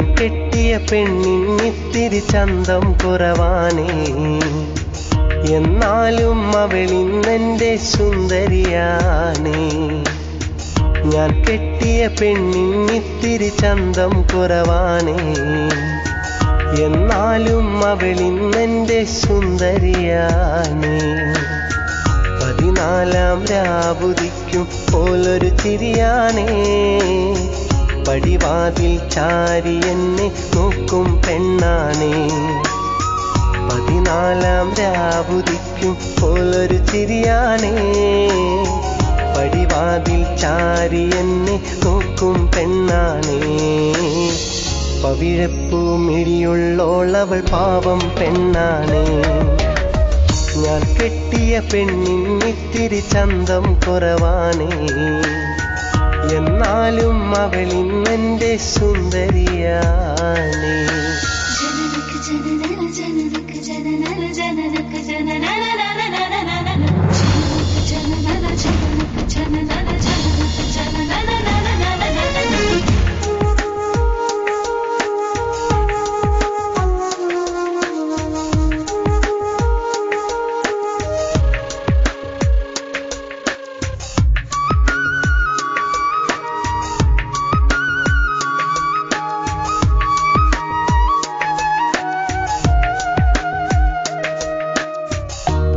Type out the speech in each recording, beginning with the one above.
ഞാൻ കെട്ടിയ പെണ്ണിന്നിത്തിരി ചന്തം കുറവാണേ, എന്നാലും അവളിന്നെൻ്റെ സുന്ദരിയാണേ. ഞാൻ കെട്ടിയ പെണ്ണിന്നിത്തിരി ചന്തം കുറവാണേ, എന്നാലും അവളിന്നെൻ്റെ സുന്ദരിയാണേ. 14-ാം രാവുദിക്കും പോലൊരു ചിരിയാണേ, പടിവാതിൽ ചാരി എന്നെ നോക്കും പെണ്ണാണേ. 14-ാം രാവുദിക്കും പോലൊരു ചിരിയാണേ, പടിവാതിൽ ചാരി എന്നെ നോക്കും പെണ്ണാണേ. പവിഴപ്പൂമിഴിയുള്ളോളവൾ പാവം പെണ്ണാണേ. ഞാൻ കെട്ടിയ പെണ്ണിന്നിത്തിരി ചന്തം കുറവാണേ, എന്നാലും അവളിന്നെൻ്റെ സുന്ദരിയാണേ.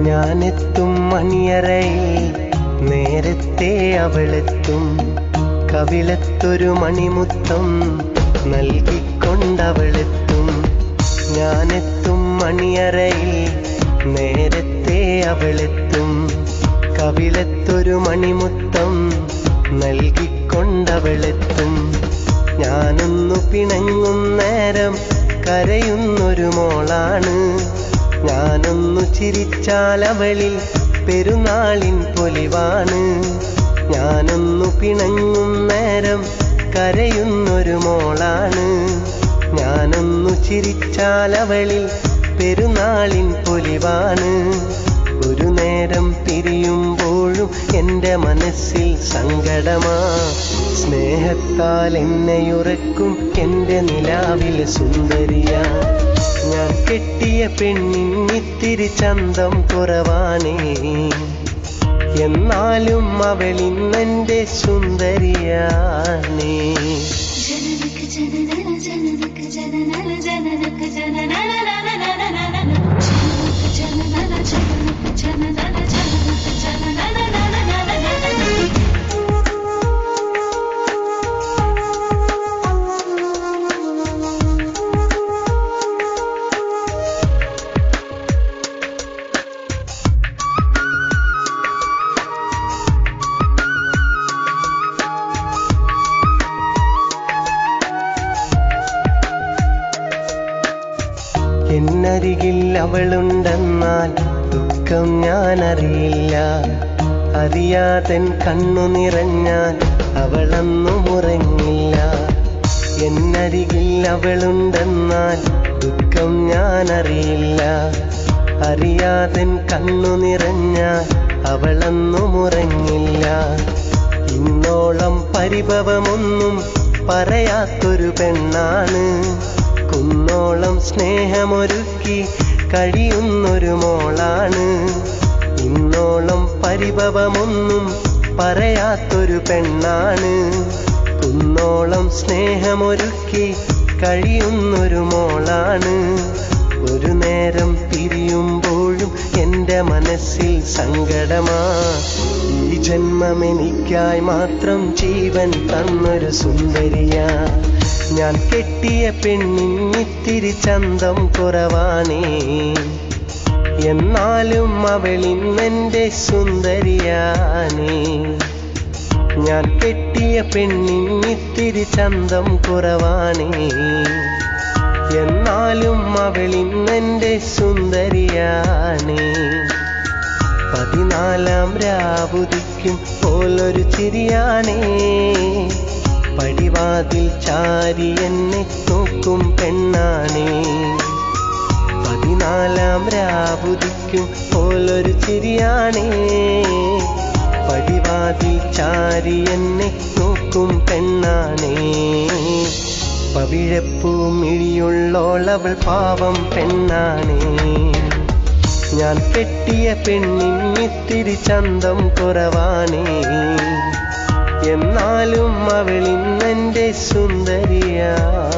ഞാനെത്തും മണിയറയിൽ നേരത്തെ അവളെത്തും, കവിളത്തൊരു മണിമുത്തം നൽകിക്കൊണ്ടവളെത്തും. ഞാനെത്തും മണിയറയിൽ നേരത്തെ അവളെത്തും, കവിളത്തൊരു മണിമുത്തം നൽകിക്കൊണ്ടവളെത്തും. ഞാനൊന്നു പിണങ്ങും നേരം കരയുന്നൊരു മോളാണ്, ഞാനൊന്നു ചിരിച്ചാൽ അവളിൽ പെരുന്നാളിൻ പൊലിവാണ്. ഞാനൊന്നു പിണങ്ങും നേരം കരയുന്നൊരു മോളാണ്, ഞാനൊന്നു ചിരിച്ചാൽ അവളിൽ പെരുന്നാളിൻ പൊലിവാണ്. ഒരു നേരം പിരിയുമ്പോഴും എൻ്റെ മനസ്സിൽ സങ്കടമാ, സ്നേഹത്താൽ എന്നെയുറക്കും എൻ്റെ നിലാവിലെ സുന്ദരിയാ. ഞാൻ കെട്ടിയ പെണ്ണിന്നിത്തിരി ചന്തം കുറവാണേ, എന്നാലും അവളിന്നെൻ്റെ സുന്ദരിയാണേ. എന്നരികിൽ അവളുണ്ടെന്നാൽ ദുഃഖം ഞാനറിയില്ല, അറിയാതൻ കണ്ണു നിറഞ്ഞാൽ അവളൊന്നും ഉറങ്ങില്ല. എന്നരികിൽ അവളുണ്ടെന്നാൽ ദുഃഖം ഞാനറിയില്ല, അറിയാതൻ കണ്ണു നിറഞ്ഞാൽ അവളൊന്നും ഉറങ്ങില്ല. ഇന്നോളം പരിഭവമൊന്നും പറയാത്തൊരു പെണ്ണാണ്, കുന്നോളം സ്നേഹമൊരുക്കി കഴിയുന്നൊരു മോളാണ്. ഇന്നോളം പരിഭവമൊന്നും പറയാത്തൊരു പെണ്ണാണ്, കുന്നോളം സ്നേഹമൊരുക്കി കഴിയുന്നൊരു മോളാണ്. ഒരു നേരം പിരിയുമ്പോഴും എൻ്റെ മനസ്സിൽ സങ്കടമാ, ഈ ജന്മമെനിക്കായി മാത്രം ജീവൻ തന്നൊരു സുന്ദരിയാ. ഞാൻ കെട്ടിയ പെണ്ണിന്നിത്തിരി ചന്തം കുറവാണേ, എന്നാലും അവളിന്നെൻ്റെ സുന്ദരിയാണേ. ഞാൻ കെട്ടിയ പെണ്ണിന്നിത്തിരി ചന്തം കുറവാണേ, എന്നാലും അവളിന്നെൻ്റെ സുന്ദരിയാണേ. 14-ാം രാവുദിക്കും പോലൊരു ചിരിയാണേ, പടിവാതിൽ ചാരി എന്നെ നോക്കും പെണ്ണാണേ. 14-ാം രാവുദിക്കും പോലൊരു ചിരിയാണേ, പടിവാതിൽ ചാരി എന്നെ നോക്കും പെണ്ണാണേ. പവിഴപ്പൂമിഴിയുള്ളോളവൾ പാവം പെണ്ണാണേ. ഞാൻ കെട്ടിയ പെണ്ണിന്നിത്തിരി ചന്തം കുറവാണേ. എന്നാലും അവളിന്നെൻ്റെ സുന്ദരിയാ.